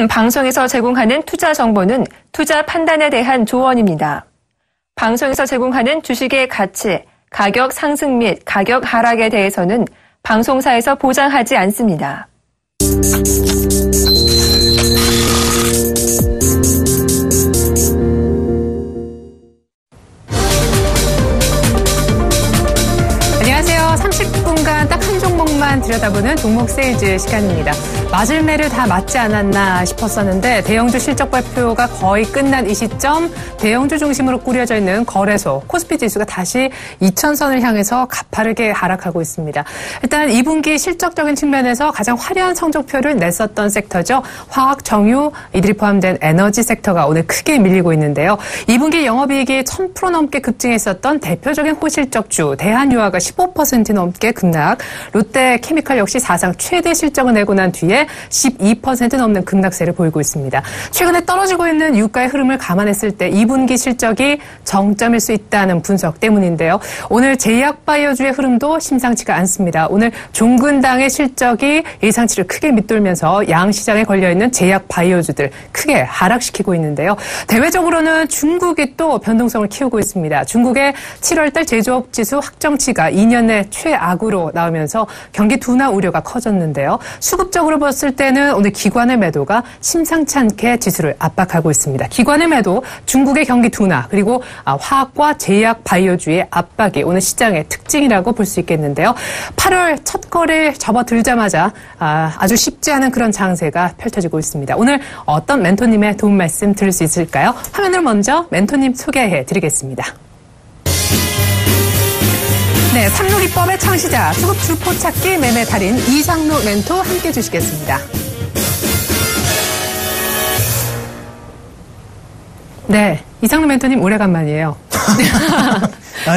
방송에서 제공하는 투자 정보는 투자 판단에 대한 조언입니다. 방송에서 제공하는 주식의 가치, 가격 상승 및 가격 하락에 대해서는 방송사에서 보장하지 않습니다. 안녕하세요. 30분간 딱 한 종목만 들여다보는 종목 세일즈 시간입니다. 맞을 매를 다 맞지 않았나 싶었었는데 대형주 실적 발표가 거의 끝난 이 시점 대형주 중심으로 꾸려져 있는 거래소 코스피 지수가 다시 2000선을 향해서 가파르게 하락하고 있습니다. 일단 2분기 실적적인 측면에서 가장 화려한 성적표를 냈었던 섹터죠. 화학, 정유, 이들이 포함된 에너지 섹터가 오늘 크게 밀리고 있는데요. 2분기 영업이익이 1000% 넘게 급증했었던 대표적인 호실적주 대한유화가 15% 넘게 급락, 롯데케미칼 역시 사상 최대 실적을 내고 난 뒤에 12% 넘는 급락세를 보이고 있습니다. 최근에 떨어지고 있는 유가의 흐름을 감안했을 때 2분기 실적이 정점일 수 있다는 분석 때문인데요. 오늘 제약바이오주의 흐름도 심상치가 않습니다. 오늘 종근당의 실적이 예상치를 크게 밑돌면서 양시장에 걸려있는 제약바이오주들 크게 하락시키고 있는데요. 대외적으로는 중국이 또 변동성을 키우고 있습니다. 중국의 7월달 제조업지수 확정치가 2년 내 최악으로 나오면서 경기 둔화 우려가 커졌는데요. 수급적으로 봤을 때는 오늘 기관의 매도가 심상치 않게 지수를 압박하고 있습니다. 기관의 매도, 중국의 경기 둔화, 그리고 화학과 제약 바이오주의 압박이 오늘 시장의 특징이라고 볼 수 있겠는데요. 8월 첫 거래에 접어들자마자 아주 쉽지 않은 그런 장세가 펼쳐지고 있습니다. 오늘 어떤 멘토님의 도움 말씀 들을 수 있을까요? 화면을 먼저 멘토님 소개해 드리겠습니다. 네, 삼록이법의 창시자, 수급 주포 찾기 매매 달인 이상로 멘토 함께 해 주시겠습니다. 네, 이상로 멘토님 오래간만이에요.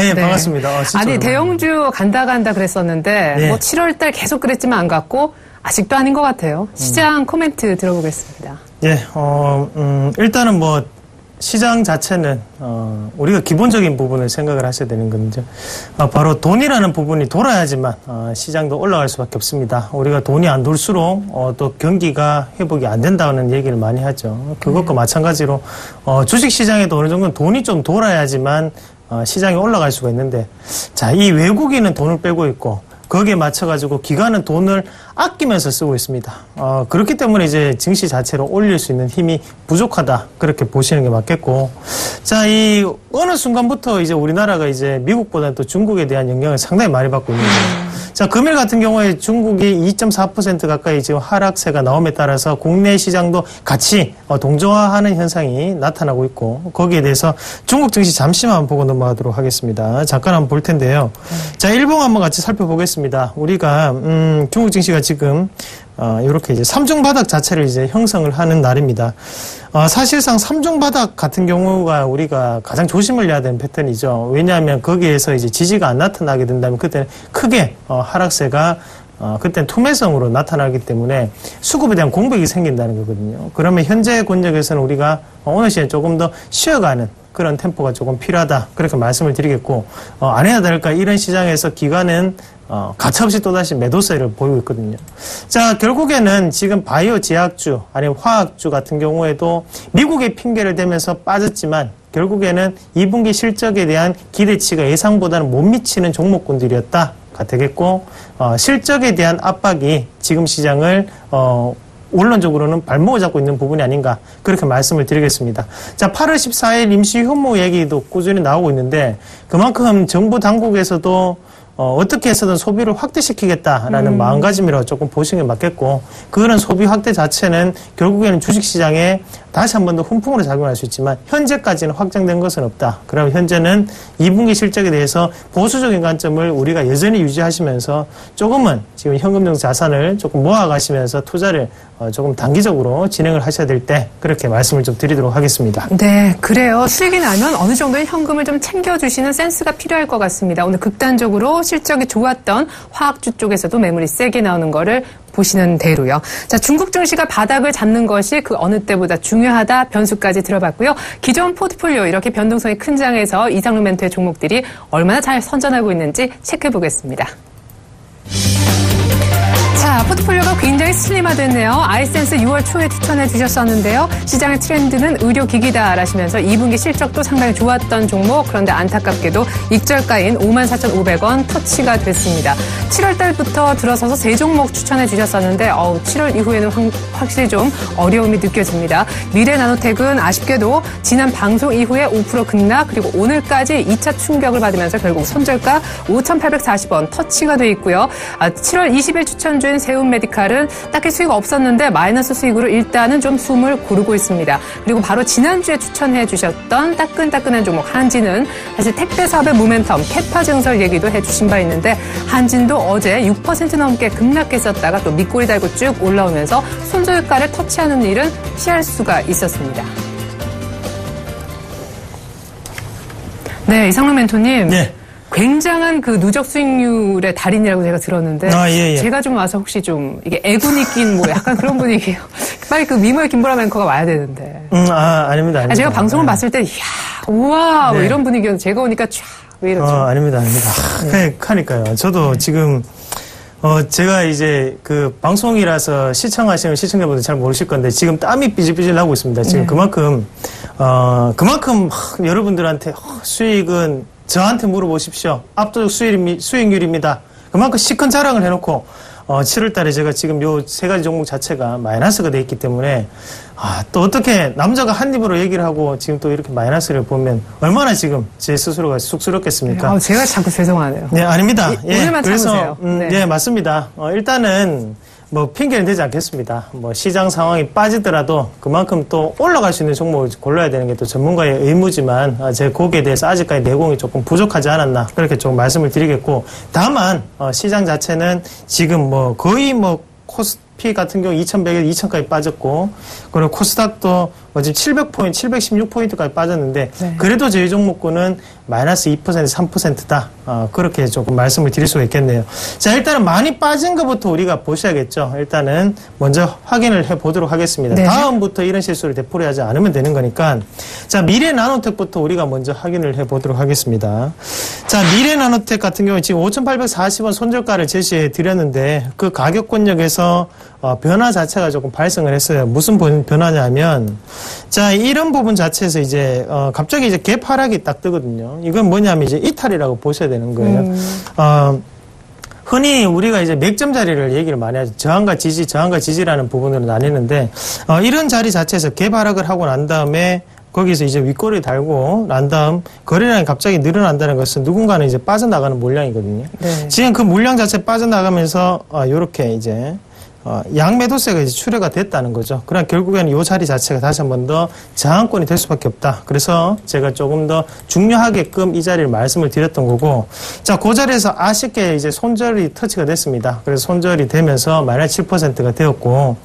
예, 네. 반갑습니다. 진짜 아니, 대형주 간다 그랬었는데 네. 뭐 7월 달 계속 그랬지만 안 갔고 아직도 아닌 것 같아요. 시장 코멘트 들어보겠습니다. 예, 일단은 뭐 시장 자체는 우리가 기본적인 부분을 생각을 하셔야 되는 건데 바로 돈이라는 부분이 돌아야지만 시장도 올라갈 수밖에 없습니다. 우리가 돈이 안 돌수록 또 경기가 회복이 안 된다는 얘기를 많이 하죠. 그것과 마찬가지로 주식 시장에도 어느 정도 돈이 좀 돌아야지만 시장이 올라갈 수가 있는데 자, 이 외국인은 돈을 빼고 있고 거기에 맞춰가지고 기관은 돈을 아끼면서 쓰고 있습니다. 그렇기 때문에 이제 증시 자체로 올릴 수 있는 힘이 부족하다. 그렇게 보시는 게 맞겠고. 자, 이 어느 순간부터 이제 우리나라가 이제 미국보다는 또 중국에 대한 영향을 상당히 많이 받고 있는 거예요. 자, 금일 같은 경우에 중국이 2.4% 가까이 지금 하락세가 나옴에 따라서 국내 시장도 같이 동조화하는 현상이 나타나고 있고 거기에 대해서 중국 증시 잠시만 보고 넘어가도록 하겠습니다. 잠깐 한번 볼 텐데요. 자, 일봉 한번 같이 살펴보겠습니다. 우리가 중국 증시가 지금 이렇게 이제 3중 바닥 자체를 이제 형성을 하는 날입니다. 사실상 3중 바닥 같은 경우가 우리가 가장 조심을 해야 되는 패턴이죠. 왜냐하면 거기에서 이제 지지가 안 나타나게 된다면 그때는 크게 하락세가 그때는 투매성으로 나타나기 때문에 수급에 대한 공백이 생긴다는 거거든요. 그러면 현재 권역에서는 우리가 오늘 시에 조금 더 쉬어가는 그런 템포가 조금 필요하다. 그렇게 말씀을 드리겠고, 안 해야 될까 이런 시장에서 기관은 가차없이 또다시 매도세를 보이고 있거든요. 자, 결국에는 지금 바이오 제약주, 아니면 화학주 같은 경우에도 미국의 핑계를 대면서 빠졌지만 결국에는 2분기 실적에 대한 기대치가 예상보다는 못 미치는 종목군들이었다. 가 되겠고, 실적에 대한 압박이 지금 시장을, 원론적으로는 발목을 잡고 있는 부분이 아닌가 그렇게 말씀을 드리겠습니다. 자, 8월 14일 임시 휴무 얘기도 꾸준히 나오고 있는데 그만큼 정부 당국에서도 어떻게 해서든 소비를 확대시키겠다라는 마음가짐이라고 조금 보시는 게 맞겠고 그런 소비 확대 자체는 결국에는 주식시장에 다시 한 번 더 훈풍으로 작용할 수 있지만 현재까지는 확정된 것은 없다. 그럼 현재는 2분기 실적에 대해서 보수적인 관점을 우리가 여전히 유지하시면서 조금은 지금 현금성 자산을 조금 모아가시면서 투자를 조금 단기적으로 진행을 하셔야 될 때 그렇게 말씀을 좀 드리도록 하겠습니다. 네, 그래요. 수익이 나면 어느 정도의 현금을 좀 챙겨주시는 센스가 필요할 것 같습니다. 오늘 극단적으로 실적이 좋았던 화학주 쪽에서도 매물이 세게 나오는 거를 보시는 대로요. 자, 중국 증시가 바닥을 잡는 것이 그 어느 때보다 중요하다 변수까지 들어봤고요. 기존 포트폴리오 이렇게 변동성이 큰 장에서 이상로 멘토의 종목들이 얼마나 잘 선전하고 있는지 체크해 보겠습니다. 자, 자, 포트폴리오가 굉장히 슬림화됐네요. 아이센스 6월 초에 추천해 주셨었는데요. 시장의 트렌드는 의료기기다라시면서 2분기 실적도 상당히 좋았던 종목, 그런데 안타깝게도 익절가인 54,500원 터치가 됐습니다. 7월 달부터 들어서서 세 종목 추천해 주셨었는데 7월 이후에는 확실히 좀 어려움이 느껴집니다. 미래나노텍은 아쉽게도 지난 방송 이후에 5% 급락, 그리고 오늘까지 2차 충격을 받으면서 결국 손절가 5,840원 터치가 돼 있고요. 7월 20일 추천주인 세운메디칼은 딱히 수익 없었는데 마이너스 수익으로 일단은 좀 숨을 고르고 있습니다. 그리고 바로 지난주에 추천해 주셨던 따끈따끈한 종목 한진은 사실 택배 사업의 모멘텀, 캐파 증설 얘기도 해주신 바 있는데 한진도 어제 6% 넘게 급락했었다가 또 밑꼬리 달고 쭉 올라오면서 손절가를 터치하는 일은 피할 수가 있었습니다. 네, 이상락 멘토님. 네. 굉장한 그 누적 수익률의 달인이라고 제가 들었는데 예. 제가 좀 와서 혹시 좀 이게 애군이 낀 뭐 약간 그런 분위기예요. 빨리 그 미모의 김보라 앵커가 와야 되는데. 아닙니다. 제가 방송을 봤을 때 이야, 우와, 네. 뭐 이런 분위기였는데 제가 오니까 촤, 왜 이러죠? 아닙니다. 네. 그러니까요. 저도 지금 제가 이제 그 방송이라서 시청하시는 시청자분들 잘 모르실 건데 지금 땀이 삐질삐질 나고 있습니다. 지금 네. 그만큼 여러분들한테 수익은 저한테 물어보십시오. 압도적 수익률입니다. 그만큼 시큰 자랑을 해놓고 7월 달에 제가 지금 요 세 가지 종목 자체가 마이너스가 돼 있기 때문에 또 어떻게 남자가 한 입으로 얘기를 하고 지금 또 이렇게 마이너스를 보면 얼마나 지금 제 스스로가 쑥스럽겠습니까? 제가 자꾸 죄송하네요. 네, 아닙니다. 오늘만 참으세요. 네, 맞습니다. 일단은 뭐 핑계는 되지 않겠습니다. 뭐 시장 상황이 빠지더라도 그만큼 또 올라갈 수 있는 종목을 골라야 되는 게 또 전문가의 의무지만 제 거기에 대해서 아직까지 내공이 조금 부족하지 않았나 그렇게 조금 말씀을 드리겠고, 다만 시장 자체는 지금 뭐 거의 뭐 코스피 같은 경우 2,100에서 2,000까지 빠졌고, 그리고 코스닥도 지금 700포인트, 716포인트까지 빠졌는데, 네. 그래도 저희 종목군은 마이너스 2%, 3%다. 그렇게 조금 말씀을 드릴 수가 있겠네요. 자, 일단은 많이 빠진 것부터 우리가 보셔야겠죠. 일단은 먼저 확인을 해보도록 하겠습니다. 네. 다음부터 이런 실수를 되풀이하지 않으면 되는 거니까. 자, 미래나노텍부터 우리가 먼저 확인을 해보도록 하겠습니다. 자, 미래나노텍 같은 경우는 지금 5,840원 손절가를 제시해 드렸는데, 그 가격권역에서 변화 자체가 조금 발생을 했어요. 무슨 변화냐면, 자, 이런 부분 자체에서 이제, 갑자기 이제 갭 하락이 딱 뜨거든요. 이건 뭐냐면 이제 이탈이라고 보셔야 되는 거예요. 흔히 우리가 이제 맥점 자리를 얘기를 많이 하죠. 저항과 지지라는 부분으로 나뉘는데, 이런 자리 자체에서 갭 하락을 하고 난 다음에 거기서 이제 윗꼬리 달고 난 다음 거래량이 갑자기 늘어난다는 것은 누군가는 이제 빠져나가는 물량이거든요. 네. 지금 그 물량 자체 빠져나가면서, 요렇게 이제, 양매도세가 이제 출회가 됐다는 거죠. 그러나 결국에는 이 자리 자체가 다시 한 번 더 저항권이 될 수밖에 없다. 그래서 제가 조금 더 중요하게끔 이 자리를 말씀을 드렸던 거고, 자, 그 자리에서 아쉽게 이제 손절이 터치가 됐습니다. 그래서 손절이 되면서 마이너스 7%가 되었고,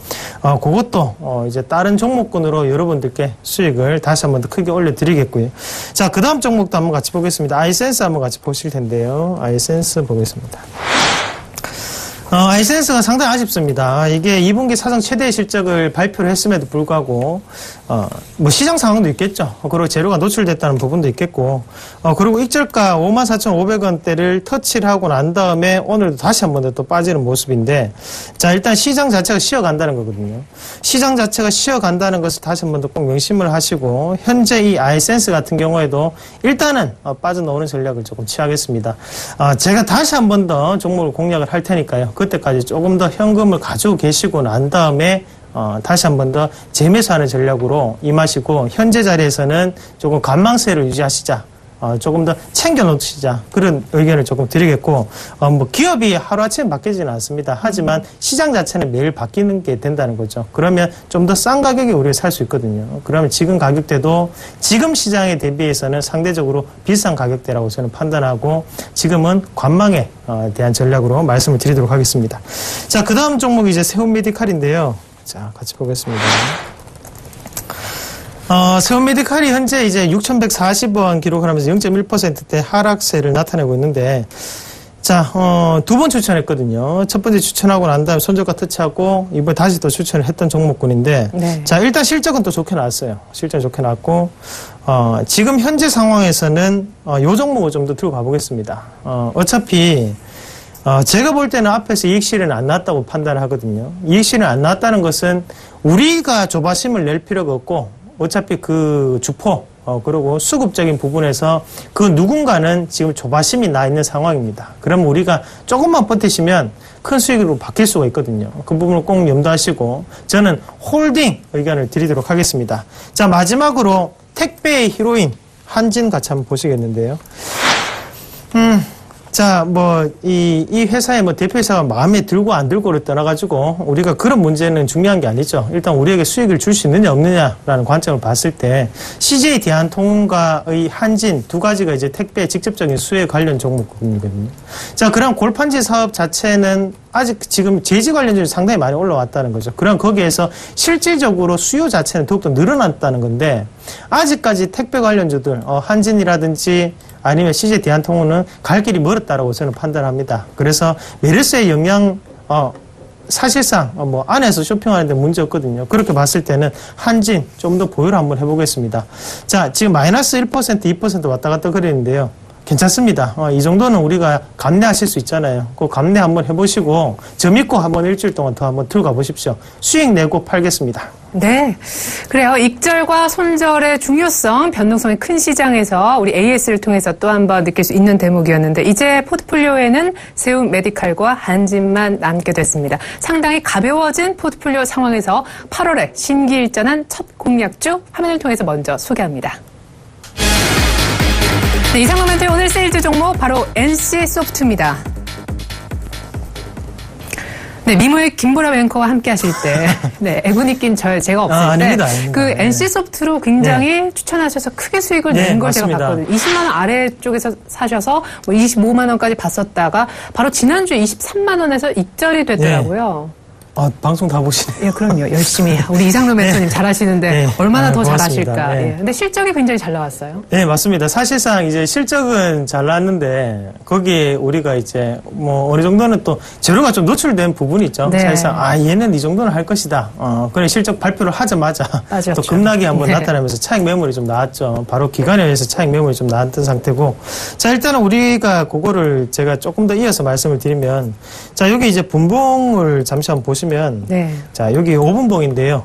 그것도 이제 다른 종목군으로 여러분들께 수익을 다시 한 번 더 크게 올려드리겠고요. 자, 그 다음 종목도 한번 같이 보겠습니다. 아이센스 한번 같이 보실 텐데요. 아이센스 보겠습니다. 아이센스가 상당히 아쉽습니다. 이게 2분기 사상 최대의 실적을 발표를 했음에도 불구하고, 뭐 시장 상황도 있겠죠. 그리고 재료가 노출됐다는 부분도 있겠고, 그리고 익절가 54,500원대를 터치를 하고 난 다음에 오늘도 다시 한 번 더 또 빠지는 모습인데, 자, 일단 시장 자체가 쉬어간다는 거거든요. 시장 자체가 쉬어간다는 것을 다시 한 번 더 꼭 명심을 하시고, 현재 이 아이센스 같은 경우에도 일단은 빠져나오는 전략을 조금 취하겠습니다. 제가 다시 한 번 더 종목을 공략을 할 테니까요. 그때까지 조금 더 현금을 가지고 계시고 난 다음에 다시 한 번 더 재매수하는 전략으로 임하시고, 현재 자리에서는 조금 관망세를 유지하시자. 조금 더 챙겨 놓으시자. 그런 의견을 조금 드리겠고, 뭐 기업이 하루아침에 바뀌지는 않습니다. 하지만 시장 자체는 매일 바뀌는 게 된다는 거죠. 그러면 좀 더 싼 가격에 우리가 살 수 있거든요. 그러면 지금 가격대도 지금 시장에 대비해서는 상대적으로 비싼 가격대라고 저는 판단하고, 지금은 관망에 대한 전략으로 말씀을 드리도록 하겠습니다. 자, 그 다음 종목이 이제 세운메디칼인데요. 자, 같이 보겠습니다. 세운메디칼이 현재 이제 6,140원 기록을 하면서 0.1%대 하락세를 나타내고 있는데, 자, 두 번 추천했거든요. 첫 번째 추천하고 난 다음에 손절가 터치하고, 이번에 다시 또 추천을 했던 종목군인데, 네. 자, 일단 실적은 또 좋게 나왔어요. 실적은 좋게 나왔고, 지금 현재 상황에서는, 요 종목을 좀 더 들고 가보겠습니다. 어차피, 제가 볼 때는 앞에서 이익 실현은 안 나왔다고 판단을 하거든요. 이익 실현이 안 나왔다는 것은 우리가 조바심을 낼 필요가 없고 어차피 그 주포 그리고 수급적인 부분에서 그 누군가는 지금 조바심이 나 있는 상황입니다. 그러면 우리가 조금만 버티시면 큰 수익으로 바뀔 수가 있거든요. 그 부분을 꼭 염두하시고 저는 홀딩 의견을 드리도록 하겠습니다. 자, 마지막으로 택배의 히로인 한진 같이 한번 보시겠는데요. 자, 이 회사의 대표이사가 마음에 들고 안 들고를 떠나가지고 우리가 그런 문제는 중요한 게 아니죠. 일단 우리에게 수익을 줄 수 있느냐 없느냐라는 관점을 봤을 때 CJ 대한통운과의 한진 두 가지가 이제 택배 직접적인 수혜 관련 종목군이거든요. 자, 그럼 골판지 사업 자체는 아직 지금 제지 관련주는 상당히 많이 올라왔다는 거죠. 그럼 거기에서 실질적으로 수요 자체는 더욱더 늘어났다는 건데 아직까지 택배 관련주들 한진이라든지 아니면 CJ 대한통운은 갈 길이 멀었다라고 저는 판단합니다. 그래서 메르스의 영향 사실상 안에서 쇼핑하는데 문제 없거든요. 그렇게 봤을 때는 한진 좀 더 보유를 한번 해보겠습니다. 자, 지금 마이너스 1%, 2% 왔다 갔다 그랬는데요. 괜찮습니다. 이 정도는 우리가 감내하실 수 있잖아요. 그 감내 한번 해보시고 저 믿고 한번 일주일 동안 더 한번 들어가 보십시오. 수익 내고 팔겠습니다. 네. 그래요. 익절과 손절의 중요성, 변동성이 큰 시장에서 우리 AS를 통해서 또 한 번 느낄 수 있는 대목이었는데 이제 포트폴리오에는 세움 메디칼과 한진만 남게 됐습니다. 상당히 가벼워진 포트폴리오 상황에서 8월에 신기일전한 첫 공략주 화면을 통해서 먼저 소개합니다. 네, 이상 모멘트의 오늘 세일즈 종목 바로 NC소프트입니다. 네, 미모의 김보라 앵커와 함께 하실 때, 네, 애군이 낀 제가 없을 때, 아닙니다. 그 NC소프트로 굉장히 추천하셔서 크게 수익을 낸 걸 제가 봤거든요. 20만원 아래쪽에서 사셔서 25만원까지 봤었다가 바로 지난주에 23만원에서 익절이 되더라고요. 방송 다 보시네요. 예, 그럼요. 열심히. 우리 이상로 멘토님 잘하시는데 네. 얼마나 더 고맙습니다. 잘하실까. 네. 예. 근데 실적이 굉장히 잘 나왔어요. 네, 맞습니다. 사실상 이제 실적은 잘 나왔는데 거기에 우리가 이제 어느 정도는 또 재료가 좀 노출된 부분이 있죠. 네. 사실상 얘는 이 정도는 할 것이다. 그래 실적 발표를 하자마자 맞았죠. 또 급락이 한번 네. 나타나면서 차익 매물이 좀 나왔죠. 바로 기관에 의해서 차익 매물이 좀 나왔던 상태고. 자, 일단은 우리가 그거를 제가 조금 더 이어서 말씀을 드리면, 자, 여기 이제 분봉을 잠시 한번 보시면, 네. 자, 여기 5분봉인데요.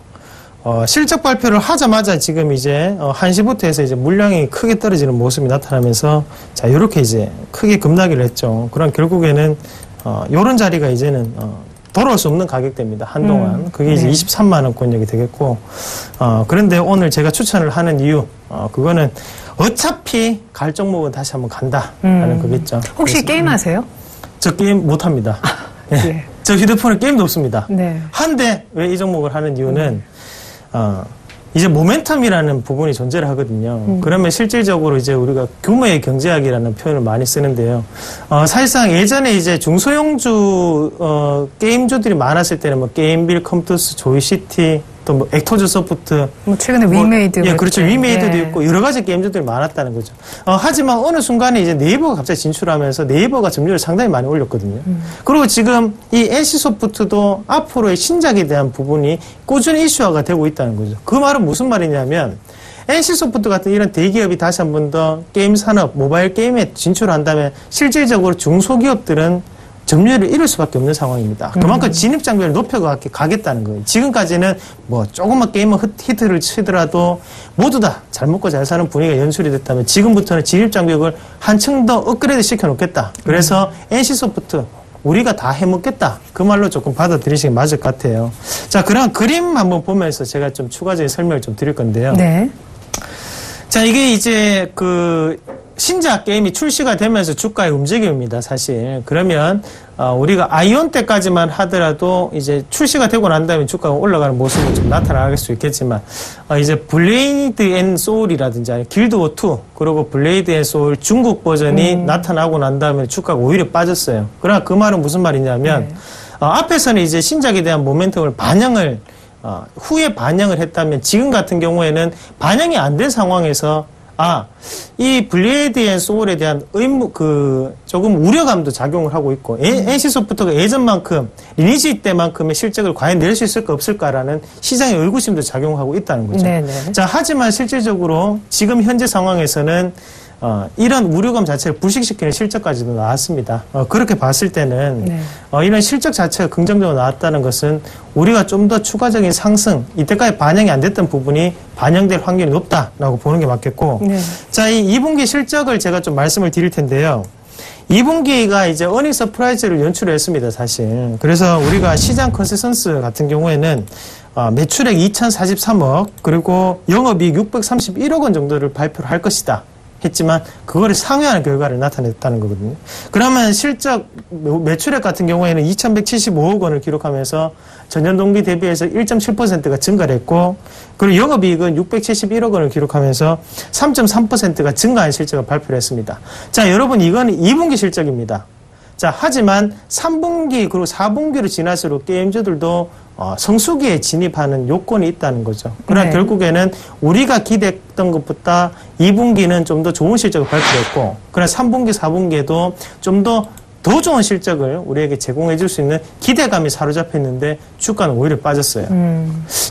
실적 발표를 하자마자 지금 이제 1시부터 해서 이제 물량이 크게 떨어지는 모습이 나타나면서 자, 요렇게 이제 크게 급락을 했죠. 그럼 결국에는 요런 자리가 이제는 돌아올 수 없는 가격대입니다. 한동안. 그게 이제 23만 원권역이 되겠고 그런데 오늘 제가 추천을 하는 이유 그거는 어차피 갈 종목은 다시 한번 간다라는 거겠죠. 혹시 게임하세요? 저 게임 못 합니다. 네. 저 휴대폰에 게임도 없습니다. 네. 한데 왜 이 종목을 하는 이유는 이제 모멘텀이라는 부분이 존재를 하거든요. 그러면 실질적으로 이제 우리가 규모의 경제학이라는 표현을 많이 쓰는데요. 사실상 예전에 이제 중소형주 게임주들이 많았을 때는 뭐 게임빌, 컴투스, 조이시티, 또 액터즈 소프트, 최근에 위메이드, 예, 그렇죠. 위메이드도 네. 있고 여러 가지 게임주들이 많았다는 거죠. 하지만 어느 순간에 이제 네이버가 갑자기 진출하면서 네이버가 점유율을 상당히 많이 올렸거든요. 그리고 지금 이 NC소프트도 앞으로의 신작에 대한 부분이 꾸준히 이슈화가 되고 있다는 거죠. 그 말은 무슨 말이냐면 NC소프트 같은 이런 대기업이 다시 한 번 더 게임 산업, 모바일 게임에 진출한다면 실질적으로 중소기업들은 점유율을 잃을 수밖에 없는 상황입니다. 그만큼 진입장벽을 높여가겠다는 거예요. 지금까지는 뭐 조금만 게임은 히트를 치더라도 모두 다 잘 먹고 잘 사는 분위기가 연출이 됐다면 지금부터는 진입장벽을 한층 더 업그레이드 시켜놓겠다. 그래서 NC소프트 우리가 다 해먹겠다. 그 말로 조금 받아들이시기 맞을 것 같아요. 자, 그럼 그림 한번 보면서 제가 좀 추가적인 설명을 좀 드릴 건데요. 네. 자, 이게 이제 신작 게임이 출시가 되면서 주가의 움직임입니다, 사실. 그러면, 우리가 아이온 때까지만 하더라도 이제 출시가 되고 난 다음에 주가가 올라가는 모습이 좀 나타나갈 수 있겠지만, 이제 블레이드 앤 소울이라든지 아니면 길드워2, 그리고 블레이드 앤 소울 중국 버전이 나타나고 난 다음에 주가가 오히려 빠졌어요. 그러나 그 말은 무슨 말이냐면, 앞에서는 이제 신작에 대한 모멘텀을 후에 반영을 했다면 지금 같은 경우에는 반영이 안 된 상황에서 이 블레이드 앤 소울에 대한 조금 우려감도 작용을 하고 있고, NC소프트가 예전만큼, 리니지 때만큼의 실적을 과연 낼 수 있을까 없을까라는 시장의 의구심도 작용하고 있다는 거죠. 네네. 자, 하지만 실질적으로 지금 현재 상황에서는, 이런 우려감 자체를 부식시키는 실적까지도 나왔습니다. 그렇게 봤을 때는 네. 이런 실적 자체가 긍정적으로 나왔다는 것은 우리가 좀 더 추가적인 상승, 이때까지 반영이 안 됐던 부분이 반영될 확률이 높다라고 보는 게 맞겠고, 네. 자, 이 2분기 실적을 제가 좀 말씀을 드릴 텐데요. 2분기가 이제 어닝 서프라이즈를 연출했습니다, 사실. 그래서 우리가 시장 컨센서스 같은 경우에는 매출액 2,043억, 그리고 영업이익 631억 원 정도를 발표를 할 것이다 했지만 그거를 상회하는 결과를 나타냈다는 거거든요. 그러면 실적 매출액 같은 경우에는 2,175억 원을 기록하면서 전년 동기 대비해서 1.7%가 증가를 했고, 그리고 영업이익은 671억 원을 기록하면서 3.3%가 증가한 실적을 발표를 했습니다. 자, 여러분, 이건 2분기 실적입니다. 자, 하지만 3분기 그리고 4분기로 지날수록 게임주들도 성수기에 진입하는 요건이 있다는 거죠. 그러나 네. 결국에는 우리가 기대했던 것보다 2분기는 좀 더 좋은 실적을 발표했고, 그러나 3분기, 4분기에도 좀 더 좋은 실적을 우리에게 제공해 줄 수 있는 기대감이 사로잡혔는데 주가는 오히려 빠졌어요.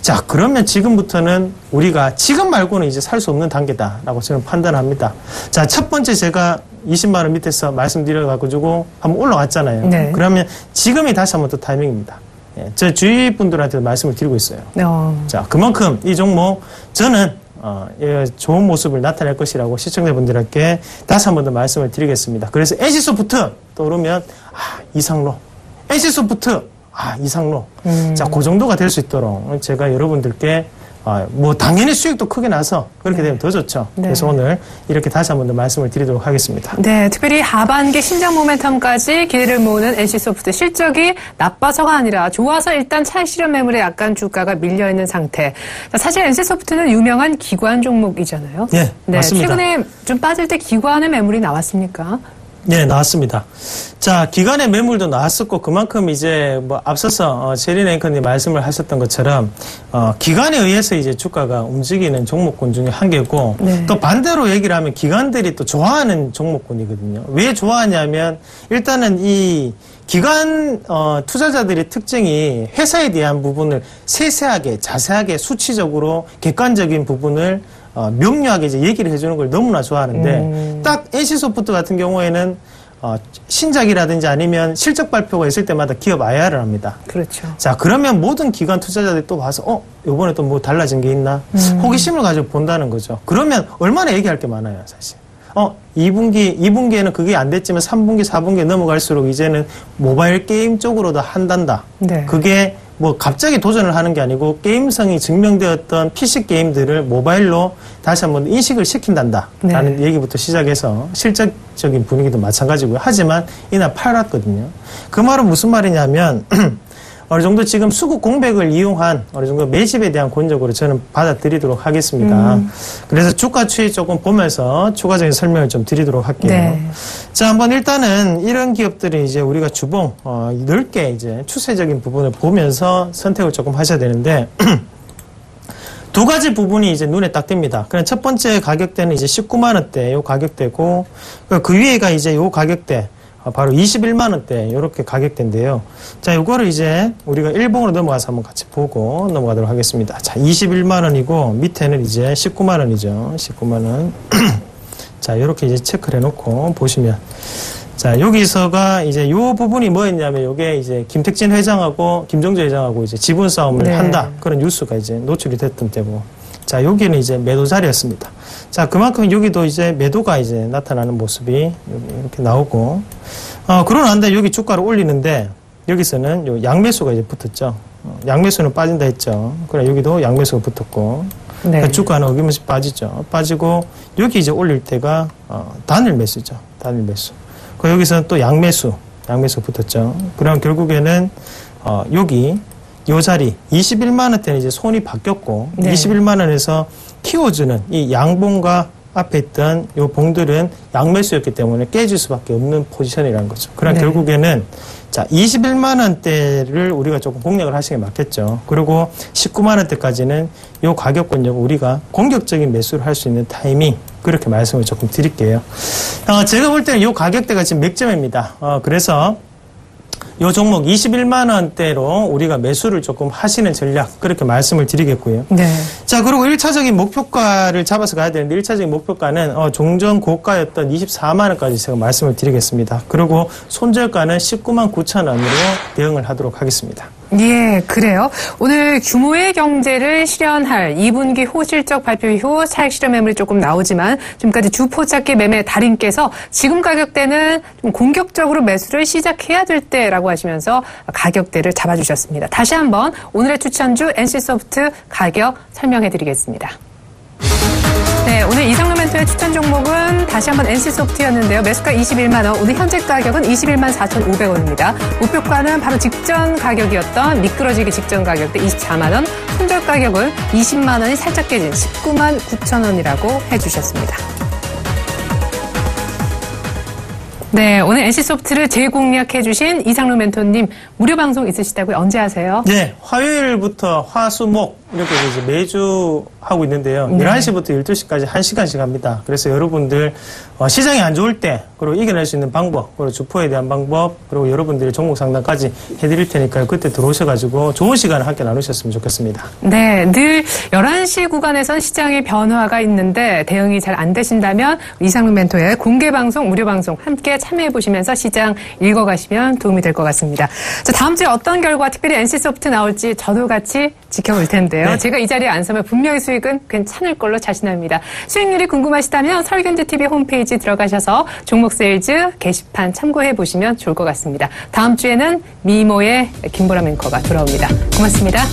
자, 그러면 지금부터는 우리가 지금 말고는 이제 살 수 없는 단계다라고 저는 판단합니다. 자, 첫 번째 제가 20만 원 밑에서 말씀드려가지고 한번 올라왔잖아요. 네. 그러면 지금이 다시 한번 또 타이밍입니다. 예, 저 주위 분들한테도 말씀을 드리고 있어요. 자, 그만큼 이 종목 저는 좋은 모습을 나타낼 것이라고 시청자분들께 다시 한 번 더 말씀을 드리겠습니다. 그래서 NC소프트 떠오르면 이상로, NC소프트 이상로. 자, 그 정도가 될 수 있도록 제가 여러분들께 뭐 당연히 수익도 크게 나서 그렇게 되면 더 좋죠. 네. 그래서 오늘 이렇게 다시 한 번 더 말씀을 드리도록 하겠습니다. 네, 특별히 하반기 신장 모멘텀까지 기대를 모으는 NC소프트 실적이 나빠서가 아니라 좋아서 일단 차익 실현 매물에 약간 주가가 밀려있는 상태. 사실 NC소프트는 유명한 기관 종목이잖아요. 네, 맞습니다. 최근에 좀 빠질 때 기관의 매물이 나왔습니까? 네, 나왔습니다. 자, 기관의 매물도 나왔었고, 그만큼 이제 뭐 앞서서 제린 앵커님 말씀을 하셨던 것처럼 기관에 의해서 이제 주가가 움직이는 종목군 중에 한 개고, 네. 또 반대로 얘기를 하면 기관들이 또 좋아하는 종목군이거든요. 왜 좋아하냐면 일단은 이 기관 투자자들의 특징이 회사에 대한 부분을 세세하게, 자세하게, 수치적으로 객관적인 부분을 명료하게 이제 얘기를 해주는 걸 너무나 좋아하는데, 딱 NC소프트 같은 경우에는 신작이라든지 아니면 실적 발표가 있을 때마다 기업 IR을 합니다. 그렇죠. 자, 그러면 모든 기관 투자자들이 또 봐서 요번에 또 뭐 달라진 게 있나? 호기심을 가지고 본다는 거죠. 그러면 얼마나 얘기할 게 많아요, 사실. 2분기에는 그게 안 됐지만 3분기, 4분기에 넘어갈수록 이제는 모바일 게임 쪽으로도 한단다. 네. 그게 뭐 갑자기 도전을 하는 게 아니고 게임성이 증명되었던 PC 게임들을 모바일로 다시 한번 인식을 시킨단다. 라는 네. 얘기부터 시작해서 실적적인 분위기도 마찬가지고요. 하지만 이날 팔았거든요. 그 말은 무슨 말이냐면 어느 정도 지금 수급 공백을 이용한 어느 정도 매집에 대한 권적으로 저는 받아들이도록 하겠습니다. 그래서 주가 추이 조금 보면서 추가적인 설명을 좀 드리도록 할게요. 네. 자, 한번 일단은 이런 기업들이 이제 우리가 주봉 넓게 이제 추세적인 부분을 보면서 선택을 조금 하셔야 되는데 두 가지 부분이 이제 눈에 딱 띕니다. 그럼 첫 번째 가격대는 이제 19만 원대 요 가격대고 그 위에가 이제 요 가격대 바로 21만 원대 이렇게 가격대인데요. 자, 요거를 이제 우리가 일봉으로 넘어가서 한번 같이 보고 넘어가도록 하겠습니다. 자, 21만 원이고 밑에는 이제 19만 원이죠. 19만 원. 자, 요렇게 이제 체크를 해놓고 보시면 자, 여기서가 이제 요 부분이 뭐였냐면 요게 이제 김택진 회장하고 김정주 회장하고 이제 지분 싸움을 네. 한다. 그런 뉴스가 이제 노출이 됐던 때고. 자, 여기는 이제 매도 자리였습니다. 자, 그만큼 여기도 이제 매도가 이제 나타나는 모습이 이렇게 나오고, 그러고 난 다음에 여기 주가를 올리는데, 여기서는 요 양매수가 이제 붙었죠. 양매수는 빠진다 했죠. 그래, 여기도 양매수가 붙었고, 네. 그러니까 주가는 어김없이 빠지죠. 빠지고, 여기 이제 올릴 때가, 단일 매수죠. 단일 매수. 그 여기서는 또 양매수 붙었죠. 그럼 결국에는, 여기, 요 자리 21만 원대는 이제 손이 바뀌었고 네. 21만 원에서 키워주는 이 양봉과 앞에 있던 요 봉들은 양매수였기 때문에 깨질 수밖에 없는 포지션이라는 거죠. 그럼 네. 결국에는 자 21만 원대를 우리가 조금 공략을 하시는 게 맞겠죠. 그리고 19만 원대까지는 요 가격권역 우리가 공격적인 매수를 할 수 있는 타이밍 그렇게 말씀을 조금 드릴게요. 제가 볼 때는 요 가격대가 지금 맥점입니다. 그래서 이 종목 21만 원대로 우리가 매수를 조금 하시는 전략 그렇게 말씀을 드리겠고요. 네. 자, 그리고 1차적인 목표가를 잡아서 가야 되는데 1차적인 목표가는 종전 고가였던 24만 원까지 제가 말씀을 드리겠습니다. 그리고 손절가는 19만 9천 원으로 대응을 하도록 하겠습니다. 예, 그래요. 오늘 규모의 경제를 실현할 2분기 호실적 발표 이후 차익 실현 매물이 조금 나오지만 지금까지 주포착기 매매 달인께서 지금 가격대는 좀 공격적으로 매수를 시작해야 될 때라고 하시면서 가격대를 잡아주셨습니다. 다시 한번 오늘의 추천주 NC소프트 가격 설명해드리겠습니다. 네, 오늘 이상로 멘토의 추천 종목은 다시 한번 NC소프트였는데요. 매수가 21만 원, 오늘 현재 가격은 21만 4,500원입니다. 목표가는 바로 직전 가격이었던 미끄러지기 직전 가격대 24만 원, 손절 가격은 20만 원이 살짝 깨진 19만 9천 원이라고 해주셨습니다. 네, 오늘 NC소프트를 재공략해주신 이상로 멘토님 무료 방송 있으시다고요? 언제 하세요? 네, 화요일부터 화수목 이렇게 이제 매주 하고 있는데요. 네. 11시부터 12시까지 1시간씩 합니다. 그래서 여러분들 시장이 안 좋을 때 그리고 이겨낼 수 있는 방법 그리고 주포에 대한 방법 그리고 여러분들의 종목 상담까지 해드릴 테니까요. 그때 들어오셔가지고 좋은 시간을 함께 나누셨으면 좋겠습니다. 네, 늘 11시 구간에선 시장의 변화가 있는데 대응이 잘 안 되신다면 이상로 멘토의 공개방송, 무료방송 함께 참여해보시면서 시장 읽어가시면 도움이 될 것 같습니다. 자, 다음 주에 어떤 결과 특별히 NC소프트 나올지 저도 같이 지켜볼 텐데요. 네. 제가 이 자리에 안 서면 분명히 수익은 괜찮을 걸로 자신합니다. 수익률이 궁금하시다면 설경제TV 홈페이지 들어가셔서 종목세일즈 게시판 참고해보시면 좋을 것 같습니다. 다음 주에는 미모의 김보람 앵커가 돌아옵니다. 고맙습니다.